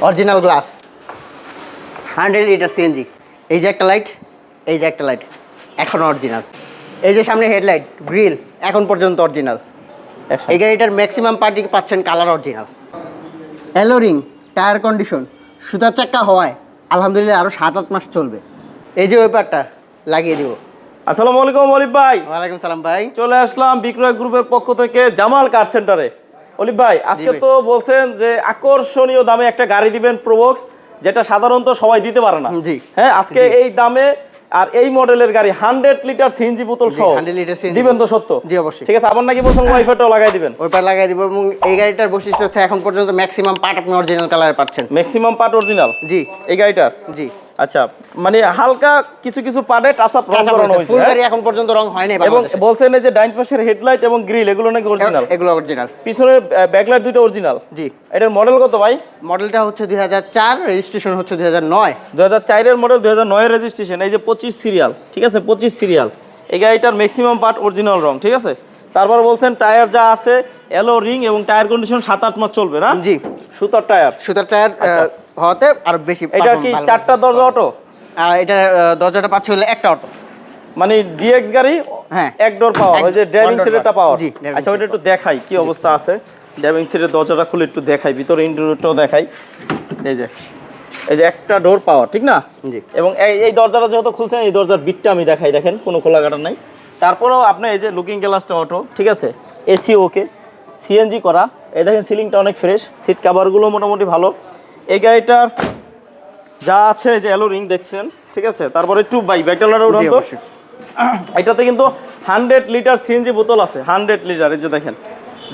Original glass 100 litre CNG. এই যে একটা লাইট, এই যে একটা লাইট এখন অরিজিনাল। এই যে সামনে হেডলাইট, গ্রিল এখন পর্যন্ত অরিজিনাল। এই গাড়িটার ম্যাক্সিমাম পার্টি পাচ্ছেন কালার অরিজিনাল। অ্যালোরিং, টায়ার কন্ডিশন, সুতার চাক্কা হওয়ায় আলহামদুলিল্লাহ আরও 7-8 মাস চলবে। এই যে ওয়েপারটা লাগিয়ে দিব। আসসালামু আলাইকুম অলিভ ভাই। ওয়ালাইকুম সালাম ভাই। চলে আসলাম বিক্রয় গ্রুপের পক্ষ থেকে জামাল কার সেন্টারে। অলিভ ভাই, আজকে তো বলছেন যে আকর্ষণীয় দামে একটা গাড়ি দিবেন প্রোবক্স, যেটা সাধারণত সবাই দিতে পারে না। জি হ্যাঁ, আজকে এই দামে আর এই মডেলের গাড়ি 100 লিটার সিএনজি বোতল সহ 100 লিটার সিএনজি দিবেন তো? সত্য? জি অবশ্যই। ঠিক আছে, আবার নাকি বলছেন ওয়াইফারটাও লাগাই দিবেন? ওইপার লাগাই দিব। এবং এই গাড়িটার বৈশিষ্ট্য হচ্ছে এখন পর্যন্ত ম্যাক্সিমাম পার্ট আপনি অরিজিনাল কালারে পাচ্ছেন। ম্যাক্সিমাম পার্ট অরিজিনাল জি এই গাড়িটার? জি। আচ্ছা, মানে হালকা কিছু কিছু পার্টে টাচ আপ রং করানো হয়েছে। ফুল গাড়ি এখন পর্যন্ত রং হয়নি। এবং বলছেন এই যে ডাইন পাশের হেডলাইট এবং গ্রিল এগুলো নাকি অরিজিনাল? এগুলো অরিজিনাল। পিছনের ব্যাকলাইট দুটো অরিজিনাল? জি। এটার মডেল কত ভাই? মডেলটা হচ্ছে 2004, রেজিস্ট্রেশন হচ্ছে 2009। 2004 এর মডেল, 2009 এর রেজিস্ট্রেশন। এই যে 25 সিরিয়াল, ঠিক আছে, 25 সিরিয়াল। এই গাড়িটার ম্যাক্সিমাম পার্ট অরিজিনাল রং, ঠিক আছে। তারপর বলছেন টায়ার যা আছে এলো রিং এবং টায়ার কন্ডিশন 7-8 মাস চলবে না? জি। সুতার টায়ার, সুতার টায়ার হওয়াতে আর বেশি। এটা কি 4টা দরজা অটো? এটা দরজাটা পাচ্ছে হলে একটা অটো, মানে ডিএক্স গাড়ি। হ্যাঁ, এক ডোর পাওয়ার, ওই যে ড্রাইভিং সিটটা পাওয়ার। জি। আচ্ছা, ওইটা একটু দেখাই কি অবস্থা আছে। ড্রাইভিং সিটের দরজাটা খুলে একটু দেখাই, ভিতরে ইন্টেরিয়রটাও দেখাই। এই যে একটা ডোর পাওয়ার, ঠিক না? জি। এবং এই দরজাটা যেহেতু খুলছেন, এই দরজার বিটটা আমি দেখাই, দেখেন কোনো খোলাঘাটা নাই। তারপরেও আপনি এই যে লুকিং গ্লাসটা অটো, ঠিক আছে, এসি ওকে, সিএনজি করা। এই দেখেন সিলিংটা অনেক ফ্রেশ, সিট কাভারগুলো মোটামুটি ভালো। এই গাড়িটার যা আছে যে এলো রিং দেখছেন, ঠিক আছে। তারপরে একটু ব্যাকডালারও উড়ান তো। এটাতে কিন্তু 100 লিটার সিএনজি বোতল আছে, 100 লিটার। এই যে দেখেন,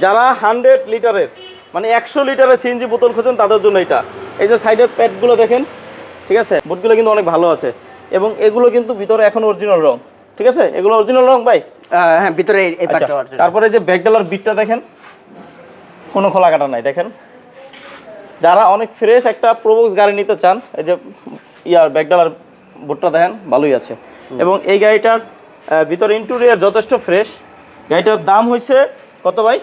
যারা 100 লিটারের মানে 100 লিটারের সিএনজি বোতল খুঁজেন তাদের জন্য এটা। এই যে সাইডের প্যাডগুলো দেখেন, ঠিক আছে, বোটগুলো কিন্তু অনেক ভালো আছে। এবং এগুলো কিন্তু ভিতরে এখন অরিজিনাল রং, ঠিক আছে, এগুলো অরিজিনাল রং ভাই। হ্যাঁ, ভিতরে এই পার্টটা অরিজিনাল। তারপরে যে ব্যাকডালার বিটটা দেখেন, কোনো খোলাকাটা নাই। দেখেন, যারা অনেক ফ্রেশ একটা প্রোবক্স গাড়ি নিতে চান, এই যে ব্যাকডালার বোর্ডটা দেখেন ভালোই আছে। এবং এই গাড়িটার ভিতরে ইন্টেরিয়র যথেষ্ট ফ্রেশ। গাড়িটার দাম হয়েছে কত ভাই?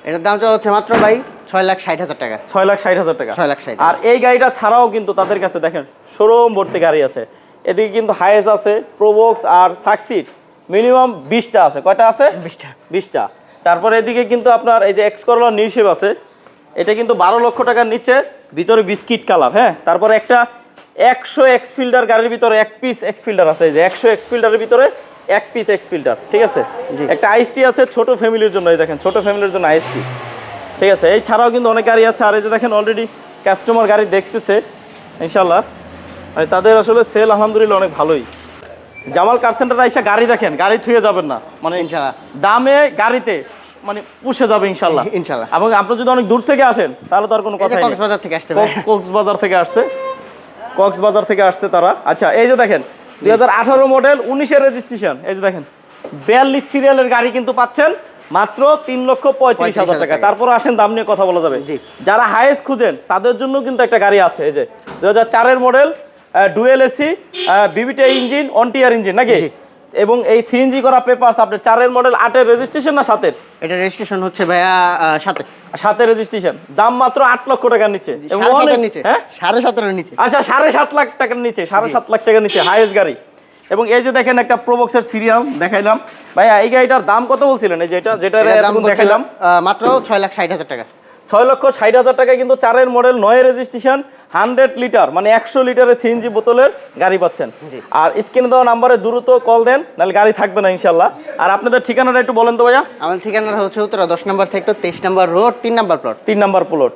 এটার দামটা হচ্ছে মাত্র ভাই 6,60,000 টাকা। 6,60,000 টাকা। 6,60,000। আর এই গাড়িটা ছাড়াও কিন্তু তাদের কাছে দেখেন শোরুম ভর্তি গাড়ি আছে। এদিকে কিন্তু হাইস আছে, প্রোবক্স আর সাকসিড মিনিমাম 20টা আছে। কয়টা আছে? 20টা। তারপরে এদিকে কিন্তু আপনার এই যে এক্স করোলা নিউ শেপ আছে, এটা কিন্তু 12 লক্ষ টাকার নিচে, ভিতরে বিস্কিট কালার। হ্যাঁ, তারপরে একটা 100 এক্স ফিল্ডার গাড়ির ভিতরে এক পিস এক্স ফিল্ডার আছে। এই যে 100 এক্স ফিল্ডারের ভিতরে এক পিস এক্স ফিল্ডার, ঠিক আছে। একটা আইএসটি আছে ছোট ফ্যামিলির জন্য, এই দেখেন ছোট ফ্যামিলির জন্য আইএসটি, ঠিক আছে। এই ছাড়াও কিন্তু অনেক গাড়ি আছে। আর এই যে দেখেন অলরেডি কাস্টমার গাড়ি দেখতেছে, ইনশাল্লাহ মানে তাদের আসলে সেল আলহামদুলিল্লাহ অনেক ভালোই। জামাল কার সেন্টারে এসে গাড়ি দেখেন, গাড়ি থুয়ে যাবেন না, মানে ইনশাআল্লাহ দামে গাড়িতে মানে পুষে যাবে ইনশাল্লাহ। ইনশাআল্লাহ। এবং আপনি যদি অনেক দূর থেকে আসেন তাহলে তো আর কোনো কথাই নেই। কক্সবাজার থেকে আসছে, কক্সবাজার থেকে আসছে, কক্সবাজার থেকে আসছে তারা। আচ্ছা, এই যে দেখেন 2018 মডেল, 19-এর রেজিস্ট্রেশন। এই যে দেখেন 42 সিরিয়ালের গাড়ি কিন্তু পাচ্ছেন মাত্র 3,35,000 টাকা। তারপর আসেন দাম নিয়ে কথা বলা যাবে। যারা হাইয়েস্ট খুঁজেন তাদের জন্য কিন্তু একটা গাড়ি আছে। এই যে 2004-এর model, dual AC, VVT engine, অন টিয়ার ইঞ্জিন নাকি, এবং এই সিএনজি করা পেপারস। আপনার 4-এর মডেল, 8-এর রেজিস্ট্রেশন না 7-এর? এটা রেজিস্ট্রেশন হচ্ছে ভাইয়া 7-এর রেজিস্ট্রেশন। দাম মাত্র 8 লক্ষ টাকার নিচে। এবং নিচে, হ্যাঁ 7.5-এর নিচে। আচ্ছা, 7.5 লাখ টাকার নিচে, 7.5 লাখ টাকার নিচে হাইয়েস্ট গাড়ি। এবং এই যে দেখেন একটা প্রোবক্সের সিরিয়াল দেখাইলাম ভাইয়া। এই গাড়িটার দাম কত বলছিলেন? এই যেটা দেখাইলাম মাত্র 6,60,000 টাকা। 6,60,000 টাকায় কিন্তু 4-এর মডেল, 9-এর রেজিস্ট্রেশন, 100 লিটার মানে 100 লিটারের সিএনজি বোতলের গাড়ি পাচ্ছেন। আর স্ক্রিনে দেওয়া নাম্বারে দ্রুত কল দেন, নাহলে গাড়ি থাকবে না ইনশাল্লাহ। আর আপনাদের ঠিকানাটা একটু বলেন তো ভাইয়া। আমার ঠিকানাটা হচ্ছে উত্তরা 10 নম্বর সেক্টর, 23 নম্বর রোড, 3 নম্বর প্লট। 3 নম্বর প্লট।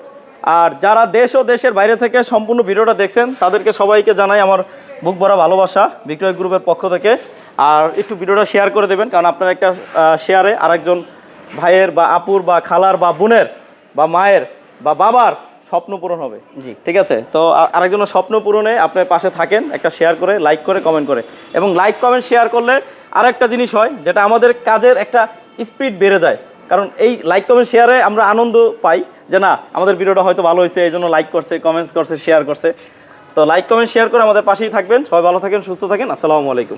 আর যারা দেশ ও দেশের বাইরে থেকে সম্পূর্ণ ভিডিওটা দেখছেন তাদেরকে সবাইকে জানাই আমার বুক ভরা ভালোবাসা বিক্রয় গ্রুপের পক্ষ থেকে। আর একটু ভিডিওটা শেয়ার করে দেবেন, কারণ আপনার একটা শেয়ারে আরেকজন ভাইয়ের বা আপুর বা খালার বা বোনের বা মায়ের বা বাবার স্বপ্ন পূরণ হবে। ঠিক আছে, তো আরেকজনের স্বপ্ন পূরণে আপনার পাশে থাকেন, একটা শেয়ার করে, লাইক করে, কমেন্ট করে। এবং লাইক কমেন্ট শেয়ার করলে আরেকটা জিনিস হয়, যেটা আমাদের কাজের একটা স্পিড বেড়ে যায়। কারণ এই লাইক কমেন্ট শেয়ারে আমরা আনন্দ পাই যে না, আমাদের ভিডিওটা হয়তো ভালো হয়েছে, এই জন্য লাইক করছে, কমেন্টস করছে, শেয়ার করছে। তো লাইক কমেন্ট শেয়ার করে আমাদের পাশেই থাকবেন। সবাই ভালো থাকেন, সুস্থ থাকেন। আসসালামু আলাইকুম।